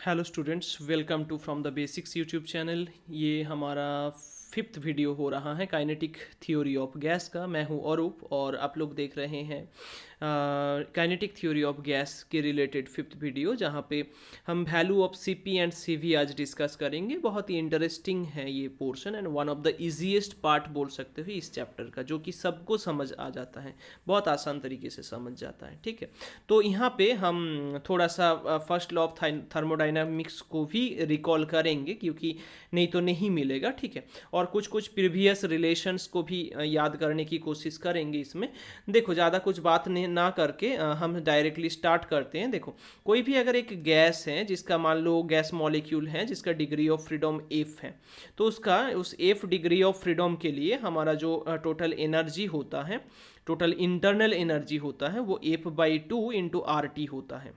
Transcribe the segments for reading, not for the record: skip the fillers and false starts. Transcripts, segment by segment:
Hello students, welcome to from the basics YouTube channel. ये हमारा 5th video हो रहा है काइनेटिक थ्योरी ऑफ गैस का। मैं हूं अरूप और आप लोग देख रहे हैं काइनेटिक थ्योरी ऑफ गैस के रिलेटेड 5th वीडियो, जहां पे हम value of CP and CV आज डिस्कस करेंगे। बहुत ही इंटरेस्टिंग है ये portion and one of the easiest part बोल सकते हो इस चैप्टर का, जो कि सबको समझ आ जाता है, बहुत आसान तरीके से समझ जाता है। ठीक है, तो यहाँ पे हम थोड़ा सा फर्स्ट लॉ ऑफ थर्मोडाइनमिक्स को भी रिकॉल करेंगे, क्योंकि नहीं तो नहीं मिलेगा। ठीक है, और कुछ कुछ प्रीवियस रिलेशंस को भी याद करने की कोशिश करेंगे इसमें। देखो, ज़्यादा कुछ बात ना करके हम डायरेक्टली स्टार्ट करते हैं। देखो, कोई भी अगर एक गैस है जिसका मान लो गैस मॉलिक्यूल है जिसका डिग्री ऑफ फ्रीडम एफ है, तो उस एफ डिग्री ऑफ फ्रीडम के लिए हमारा जो टोटल एनर्जी होता है, टोटल इंटरनल एनर्जी होता है, वो F by two into R T होता है।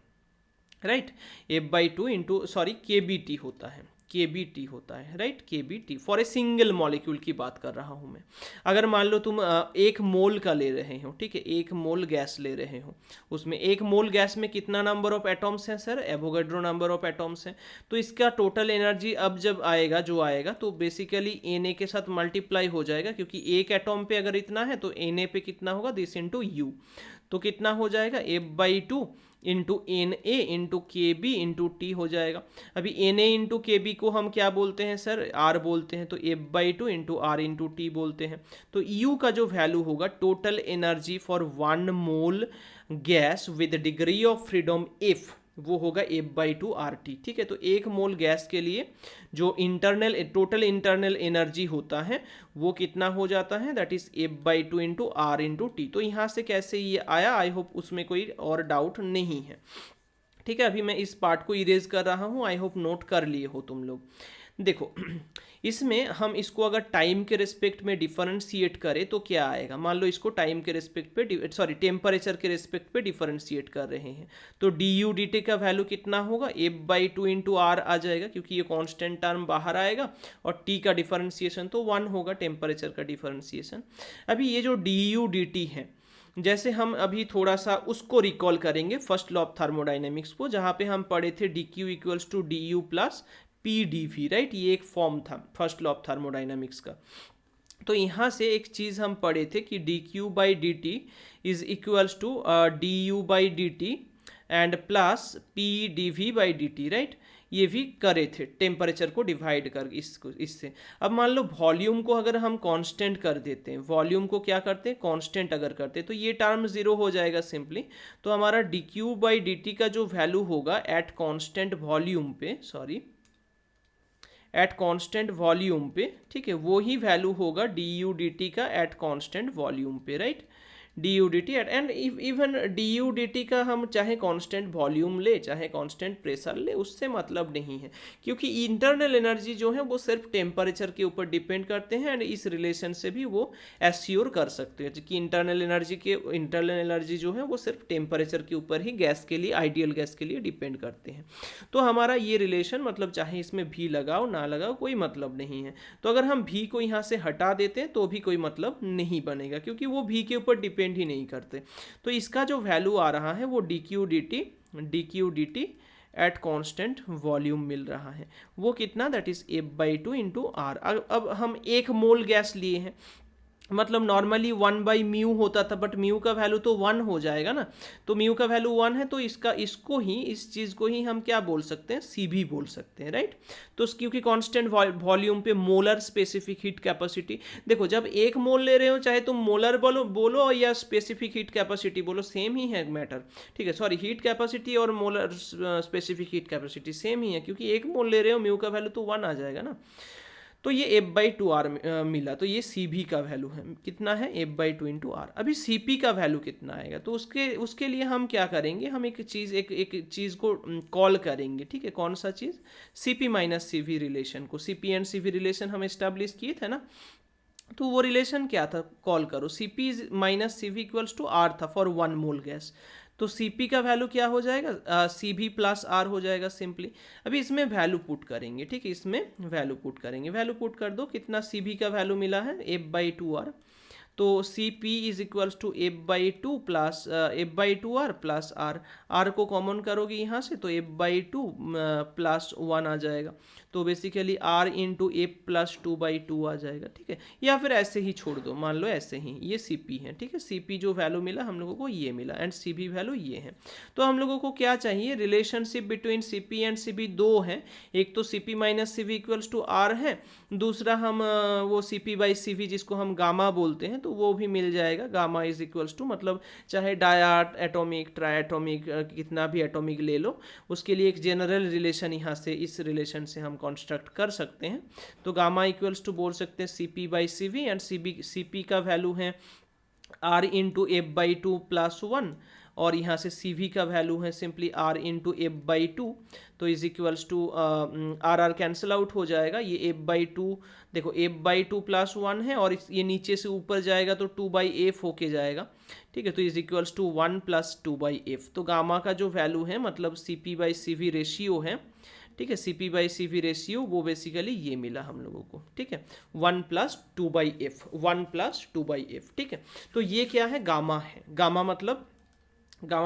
Right, F by two into K B T होता है, के बी टी होता है। Right, K B T for a single molecule की बात कर रहा हूँ मैं। अगर मान लो तुम एक मोल का ले रहे हो, ठीक है, एक मोल गैस ले रहे हो, उसमें एक मोल गैस में कितना नंबर ऑफ एटॉम्स हैं sir? Avogadro number of atoms हैं। तो इसका टोटल एनर्जी अब जब आएगा, जो आएगा, तो बेसिकली एन के साथ मल्टीप्लाई हो जाएगा, क्योंकि एक एटॉम पे अगर इतना है तो एन पे कितना होगा, दिस इंटू यू। तो कितना हो जाएगा, F by two into N A into K B into T हो जाएगा। अभी N A into K B को हम क्या बोलते हैं सर? आर बोलते हैं, तो F by two into R into T बोलते हैं। तो यू का जो वैल्यू होगा, total energy for 1 mole gas with degree of freedom F, वो होगा F by two R T. ठीक है, तो एक मोल गैस के लिए जो टोटल इंटरनल एनर्जी होता है वो कितना हो जाता है? That is F by two into R into T. तो यहाँ से कैसे ये आया, आई होप उसमें कोई और डाउट नहीं है। ठीक है, अभी मैं इस पार्ट को इरेज कर रहा हूँ, आई होप नोट कर लिए हो तुम लोग। देखो, इसमें हम इसको अगर टाइम के रिस्पेक्ट में डिफरेंशिएट करें तो क्या आएगा? मान लो इसको टाइम के रिस्पेक्ट पे टेम्परेचर के रिस्पेक्ट पे डिफरेंशिएट कर रहे हैं, तो डी यू डी टी का वैल्यू कितना होगा? F by two into R आ जाएगा, क्योंकि ये कांस्टेंट टर्म बाहर आएगा, और टी का डिफरेंशिएशन तो 1 होगा, टेम्परेचर का डिफरेंशिएशन। अभी ये जो डी यू डी टी है, जैसे हम अभी थोड़ा सा उसको रिकॉल करेंगे फर्स्ट लॉ ऑफ थर्मोडाइनमिक्स को, जहाँ पे हम पढ़े थे D Q equals to D U plus P D V. Right, ये एक फॉर्म था फर्स्ट लॉ ऑफ थर्मोडाइनमिक्स का। तो यहाँ से एक चीज़ हम पढ़े थे कि D Q by D T is equals to D U by D T and plus P D V by D T. Right, ये भी करे थे टेम्परेचर को डिवाइड कर इससे। अब मान लो वॉल्यूम को अगर हम कांस्टेंट कर देते हैं, वॉल्यूम को क्या करते हैं, कांस्टेंट अगर करते हैं, तो ये टर्म जीरो हो जाएगा सिंपली। तो हमारा D Q by D T का जो वैल्यू होगा एट कांस्टेंट वॉल्यूम पे, एट कांस्टेंट वॉल्यूम पे, ठीक है, वो ही वैल्यू होगा डी यू डी टी का एट कांस्टेंट वॉल्यूम पे। Right, D U D T and even D U D T का हम चाहे कांस्टेंट वॉल्यूम ले चाहे कांस्टेंट प्रेशर ले, उससे मतलब नहीं है, क्योंकि इंटरनल एनर्जी जो है वो सिर्फ टेम्परेचर के ऊपर डिपेंड करते हैं। एंड इस रिलेशन से भी वो एश्योर कर सकते हैं कि इंटरनल एनर्जी जो है वो सिर्फ टेम्परेचर के ऊपर ही गैस के लिए, आइडियल गैस के लिए डिपेंड करते हैं। तो हमारा ये रिलेशन, मतलब चाहे इसमें भी लगाओ ना लगाओ कोई मतलब नहीं है। तो अगर हम भी को यहाँ से हटा देते हैं तो भी कोई मतलब नहीं बनेगा, क्योंकि वो भी के ऊपर डिपेंड ही नहीं करते। तो इसका जो वैल्यू आ रहा है वो D Q D T at constant volume मिल रहा है। वो कितना? That is F by two into R. अब हम एक मोल गैस लिए हैं, मतलब नॉर्मली 1 बाई म्यू होता था, बट म्यू का वैल्यू तो 1 हो जाएगा ना। तो म्यू का वैल्यू 1 है, तो इस चीज़ को ही हम क्या बोल सकते हैं? सी भी बोल सकते हैं। राइट, तो क्योंकि कांस्टेंट वॉल्यूम पे मोलर स्पेसिफिक हीट कैपेसिटी, देखो जब एक मोल ले रहे हो, चाहे तुम मोलर बोलो या स्पेसिफिक हीट कैपेसिटी बोलो, सेम ही है मैटर। ठीक है, सॉरी, हीट कैपेसिटी और molar specific heat capacity same ही है, क्योंकि एक मोल ले रहे हो, म्यू का वैल्यू तो 1 आ जाएगा ना। तो ये एफ बाई टू आर मिला, तो ये सी भी का वैल्यू है, कितना है? F by two into R. अभी सी पी का वैल्यू कितना आएगा? तो उसके लिए हम क्या करेंगे, हम एक चीज़ को कॉल करेंगे। ठीक है, कौन सा चीज़? C P minus C V relation को। C P and C V relation हम एस्टैब्लिश किए थे ना, तो वो रिलेशन क्या था? कॉल करो, C P minus C V equals to R था फॉर 1 मोल गैस। तो सी पी का वैल्यू क्या हो जाएगा? सी भी प्लस आर हो जाएगा सिंपली। अभी इसमें वैल्यू पुट करेंगे, ठीक है, इसमें वैल्यू पुट करेंगे, वैल्यू पुट कर दो, कितना सी भी का वैल्यू मिला है? F by two R. तो C P is equals to F/2 plus F/2R plus R, R को कॉमन करोगे यहाँ से तो F/2 प्लस 1 आ जाएगा, तो basically R into F plus 2/2 आ जाएगा, ठीक है। या फिर ऐसे ही छोड़ दो, मान लो ऐसे ही, ये सी पी है, ठीक है। सी पी जो वैल्यू मिला हम लोगों को ये मिला, एंड सी बी वैल्यू ये है। तो हम लोगों को क्या चाहिए, relationship between C P and C B दो है, एक तो C P minus C V equals to R है, दूसरा हम वो C P by C V जिसको हम गामा बोलते हैं तो वो भी मिल जाएगा। गामा इज इक्वल्स टू मतलब चाहे डाया एटॉमिक ट्राई एटॉमिक कितना भी एटॉमिक ले लो, उसके लिए एक जनरल रिलेशन यहाँ से इस रिलेशन से हम कंस्ट्रक्ट कर सकते हैं। तो गामा इक्वल्स टू बोल सकते हैं C P by C V, and C P का वैल्यू है आर इंटू F/2 प्लस 1, और यहाँ से सी वी का वैल्यू है सिंपली आर इंटू F/2, तो is equals to R R cancel out हो जाएगा, ये F/2 देखो F/2 प्लस 1 है, और ये नीचे से ऊपर जाएगा तो 2/f होके जाएगा, ठीक है। तो is equals to 1 plus 2/f। तो गामा का जो वैल्यू है मतलब C P by C V ratio है, ठीक है, C P by C V ratio वो बेसिकली ये मिला हम लोगों को, ठीक है, 1 प्लस 2/f, 1 प्लस 2/f, ठीक है। तो ये क्या है, गामा है। गामा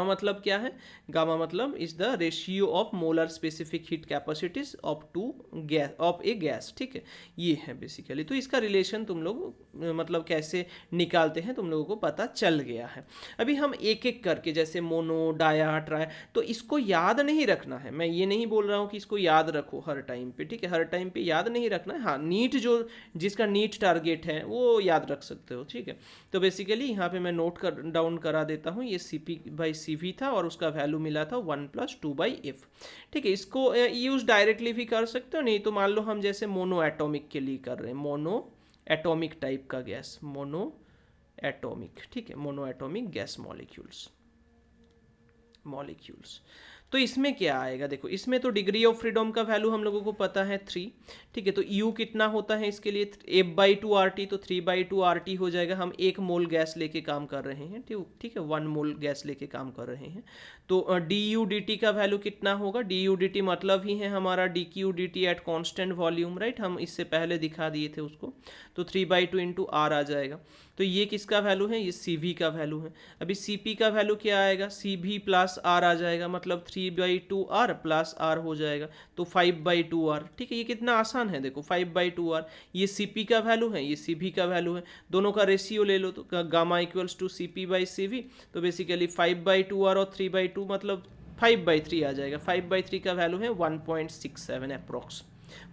मतलब क्या है, गामा मतलब is the ratio of molar specific heat capacities of two gas of a gas, ठीक है, ये है बेसिकली। तो इसका रिलेशन तुम लोग मतलब कैसे निकालते हैं तुम लोगों को पता चल गया है। अभी हम एक एक करके, जैसे मोनो डाया ट्राई, तो इसको याद नहीं रखना है, मैं ये नहीं बोल रहा हूँ कि इसको याद रखो हर टाइम पे, ठीक है, हर टाइम पे याद नहीं रखना है। हाँ, नीट जो जिसका नीट टारगेट है वो याद रख सकते हो, ठीक है। तो बेसिकली यहाँ पे मैं नोट डाउन करा देता हूँ, ये C P by C V था और उसका वैल्यू मिला था 1 प्लस 2/f, ठीक है। इसको यूज डायरेक्टली भी कर सकते हो, नहीं तो मान लो हम जैसे मोनो एटॉमिक के लिए कर रहे हैं, मोनो एटॉमिक टाइप का गैस, मोनो एटॉमिक, ठीक है, मोनो एटॉमिक गैस मॉलिक्यूल्स। तो इसमें क्या आएगा, देखो इसमें तो डिग्री ऑफ फ्रीडम का वैल्यू हम लोगों को पता है 3, ठीक है। तो U कितना होता है इसके लिए, F/2 RT, तो 3/2 RT हो जाएगा। हम 1 मोल गैस लेके काम कर रहे हैं, ठीक है, 1 मोल गैस लेके काम कर रहे हैं। तो DU DT का वैल्यू कितना होगा, DU DT मतलब ही है हमारा DQ DT eight constant volume, right, हम इससे पहले दिखा दिए थे उसको। तो 3/2 इंटू R आ जाएगा। तो ये किसका वैल्यू है, ये CV का वैल्यू है। अभी CP का वैल्यू क्या आएगा, CV प्लस R आ जाएगा, मतलब 3/2R प्लस R हो जाएगा, तो 5/2R, ठीक है। ये कितना आसान है, देखो 5/2R, ये CP का वैल्यू है, ये CV का वैल्यू है, दोनों का रेशियो ले लो तो gamma equals to CP by CV, तो बेसिकली 5/2R और 3/2 मतलब 5/3 आ जाएगा। 5/3 का वैल्यू है 1.67 अप्रोक्स,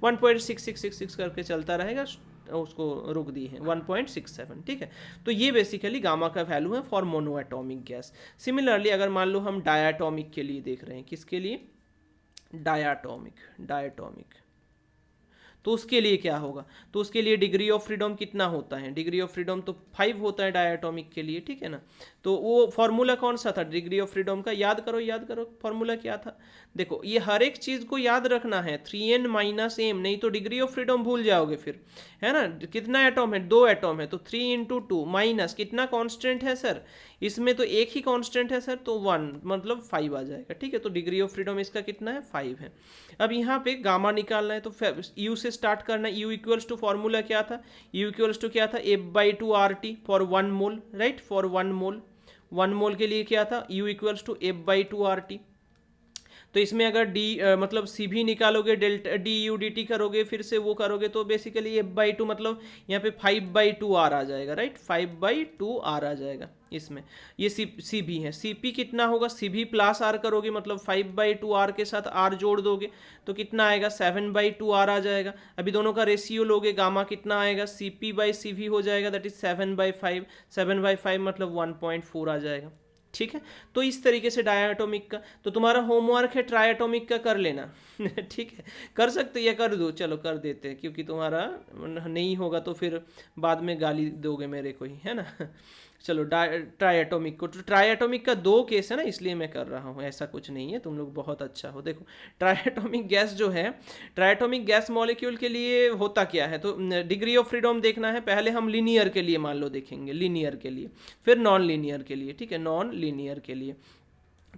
1.6666 करके चलता रहेगा, उसको रुक दी है 1.67, ठीक है। तो ये बेसिकली गामा का वैल्यू है for mono atomic gas. Similarly अगर मान लो हम डायाटॉमिक के लिए देख रहे हैं, किसके लिए, डायाटॉमिक, तो उसके लिए क्या होगा, तो उसके लिए डिग्री ऑफ फ्रीडम कितना होता है, डिग्री ऑफ फ्रीडम तो 5 होता है डायाटॉमिक के लिए, ठीक है ना। तो वो फॉर्मूला कौन सा था डिग्री ऑफ फ्रीडम का, याद करो फॉर्मूला क्या था। देखो ये हर एक चीज़ को याद रखना है, 3n माइनस एम, नहीं तो डिग्री ऑफ फ्रीडम भूल जाओगे फिर, है ना। कितना एटॉम है, 2 एटॉम है, तो 3 इंटू 2 माइनस कितना कांस्टेंट है सर, इसमें तो एक ही कांस्टेंट है सर, तो 1 मतलब 5 आ जाएगा, ठीक है। तो डिग्री ऑफ फ्रीडम इसका कितना है, 5 है। अब यहाँ पे गामा निकालना है तो यू से स्टार्ट करना है। यू इक्वल्स टू फॉर्मूला क्या था, यू इक्वल्स टू क्या था, F/2 RT for 1 mole, right, for 1 मोल के लिए क्या था, U equals to F/2 RT। तो इसमें अगर मतलब सी भी निकालोगे, डेल्टा DU DT करोगे, फिर से वो करोगे, तो बेसिकली F/2 मतलब यहाँ पे 5/2 R आ जाएगा, राइट, 5/2 R आ जाएगा इसमें। ये सी भी है, CP कितना होगा, CV प्लस R करोगे मतलब 5/2 R के साथ R जोड़ दोगे तो कितना आएगा, 7/2 R आ जाएगा। अभी दोनों का रेशियो लोगे, गामा कितना आएगा, CP/CV हो जाएगा, दैट इज 7/5, 7/5 मतलब 1.4 आ जाएगा, ठीक है। तो इस तरीके से डायाटॉमिक का, तो तुम्हारा होमवर्क है ट्रायाटॉमिक का कर लेना ठीक है, कर सकते या कर दो, चलो कर देते हैं, क्योंकि तुम्हारा नहीं होगा तो फिर बाद में गाली दोगे मेरे को ही, है ना चलो ट्रायाटॉमिक को, तो ट्रायाटॉमिक का 2 केस है ना, इसलिए मैं कर रहा हूँ, ऐसा कुछ नहीं है, तुम लोग बहुत अच्छा हो। देखो ट्रायाटॉमिक गैस जो है, ट्रायाटॉमिक गैस मॉलिक्यूल के लिए होता क्या है, तो डिग्री ऑफ फ्रीडम देखना है। पहले हम लीनियर के लिए मान लो देखेंगे, लीनियर के लिए, फिर नॉन लीनियर के लिए, ठीक है, नॉन लीनियर के लिए।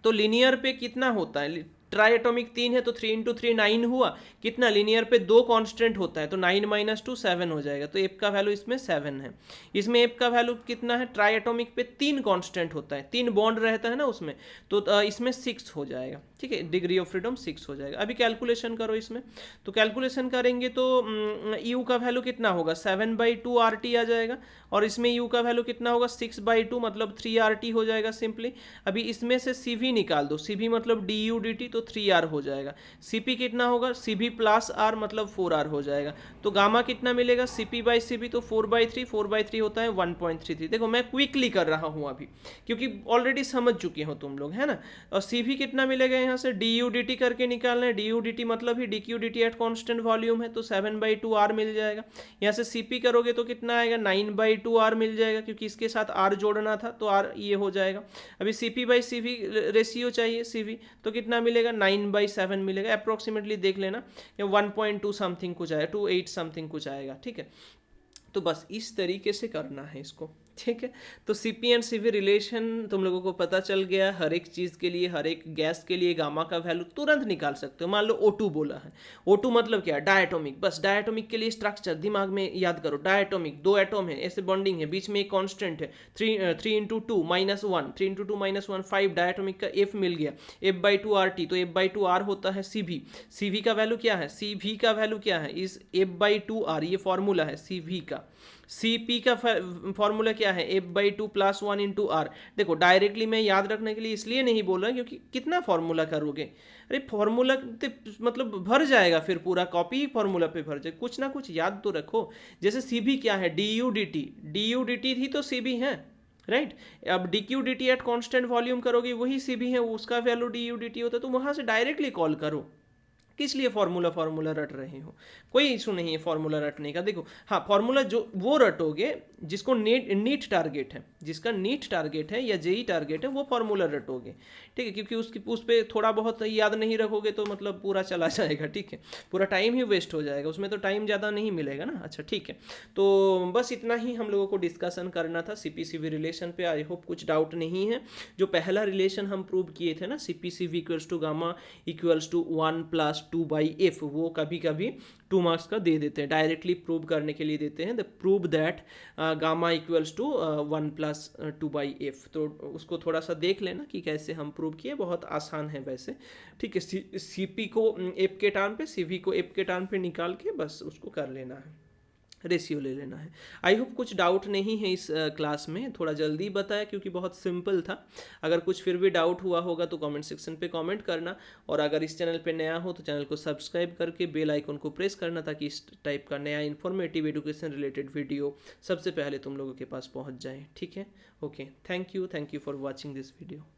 तो लीनियर पे कितना होता है, ट्राई एटॉमिक 3 है तो 3 इंटू 3 9 हुआ, कितना लीनियर पे 2 कांस्टेंट होता है तो 9 माइनस 2 7 हो जाएगा, तो एफ का वैल्यू इसमें 7 है। इसमें एफ का वैल्यू कितना है, ट्राई एटॉमिक पे 3 कांस्टेंट होता है, 3 बॉन्ड रहता है ना उसमें, तो इसमें 6 हो जाएगा, ठीक है, डिग्री ऑफ फ्रीडम 6 हो जाएगा। अभी कैलकुलेशन करो इसमें, तो कैलकुलेशन करेंगे तो यू का वैल्यू कितना होगा, 7/2 RT आ जाएगा, और इसमें यू का वैल्यू कितना होगा, 6/2 मतलब 3 RT हो जाएगा सिंपली। अभी इसमें से सी वी निकाल दो, सी वी मतलब डी यू डी टी, तो 3R हो जाएगा। सी पी कितना होगा, सी वी प्लस आर मतलब 4R हो जाएगा। तो गामा कितना मिलेगा, C P by C V, तो 4/3, 4/3 होता है 1.33। देखो मैं क्विकली कर रहा हूँ अभी, क्योंकि ऑलरेडी समझ चुके हो तुम लोग, है ना। और सी वी कितना मिलेगा, यहाँ से डी यू डी टी करके निकालना है, डी यू डी टी मतलब ही D Q D T at constant volume है, तो 7/2R मिल जाएगा। यहाँ से सी पी करोगे तो कितना आएगा, 9/2R मिल जाएगा, क्योंकि इसके साथ R जोड़ना था तो R ये हो जाएगा। अभी C P by C V ratio चाहिए सी वी, तो कितना मिलेगा, 9/7 मिलेगा अप्रोक्सीमेटली, देख लेना 1.2 समथिंग कुछ आएगा, 2.8 समथिंग कुछ आएगा, ठीक है। तो बस इस तरीके से करना है इसको, ठीक है। तो C P and C V relation तुम लोगों को पता चल गया, हर एक चीज़ के लिए, हर एक गैस के लिए गामा का वैल्यू तुरंत निकाल सकते हो। मान लो O2 बोला है, O2 मतलब क्या, डायटोमिक, बस डायटोमिक के लिए स्ट्रक्चर दिमाग में याद करो, डायटोमिक 2 एटम है, ऐसे बॉन्डिंग है, बीच में एक कांस्टेंट है, 3 into 2 minus 1, 3 into 2 minus 1 5, diatomic का F मिल गया, F/2 RT, तो F/2 R होता है सी वी का वैल्यू क्या है, सी वी का वैल्यू क्या है, इस F/2 R, ये फॉर्मूला है सी वी का। सी पी का फॉर्मूला क्या है, F/2 प्लस 1 इंटू आर। देखो डायरेक्टली मैं याद रखने के लिए इसलिए नहीं बोल रहा, क्योंकि कितना फॉर्मूला करोगे, अरे फॉर्मूला मतलब भर जाएगा, फिर पूरा कॉपी ही फॉर्मूला पे भर जाएगा, कुछ ना कुछ याद तो रखो। जैसे सी बी क्या है, D U D T, D U D T थी तो सी बी है, राइट। अब D Q D T at constant volume करोगे, वही सी बी है, उसका value D U D T होता है, तो वहाँ से डायरेक्टली कॉल करो। किस लिए फॉर्मूला रट रहे हो, कोई इशू नहीं है फॉर्मूला रटने का। देखो हाँ, फॉर्मूला जो वो रटोगे जिसको नीट टारगेट है, जिसका नीट टारगेट है या जेई टारगेट है, वो फॉर्मूला रटोगे, ठीक है। क्योंकि उस पर थोड़ा बहुत याद नहीं रखोगे तो मतलब पूरा चला जाएगा, ठीक है, पूरा टाइम ही वेस्ट हो जाएगा, उसमें तो टाइम ज़्यादा नहीं मिलेगा ना। अच्छा ठीक है, तो बस इतना ही हम लोगों को डिस्कशन करना था C P C V relation पे। आई होप कुछ डाउट नहीं है। जो पहला रिलेशन हम प्रूव किए थे ना, C P C V equals to gamma equals to 1+2/F, वो कभी कभी 2 मार्क्स का दे देते हैं, डायरेक्टली प्रूव करने के लिए देते हैं, the prove that gamma equals to 1+2/F। तो उसको थोड़ा सा देख लेना कि कैसे हम प्रूव किए, बहुत आसान है वैसे, ठीक है। सी पी को एफ के टर्म पे, सी वी को एफ के टर्म पे निकाल के बस उसको कर लेना है, रेशियो ले लेना है। आई होप कुछ डाउट नहीं है इस क्लास में, थोड़ा जल्दी बताया क्योंकि बहुत सिंपल था। अगर कुछ फिर भी डाउट हुआ होगा तो कमेंट सेक्शन पे कमेंट करना, और अगर इस चैनल पे नया हो तो चैनल को सब्सक्राइब करके बेल आइकन को प्रेस करना, ताकि इस टाइप का नया इन्फॉर्मेटिव एजुकेशन रिलेटेड वीडियो सबसे पहले तुम लोगों के पास पहुँच जाए, ठीक है। Okay, thank you for watching this video.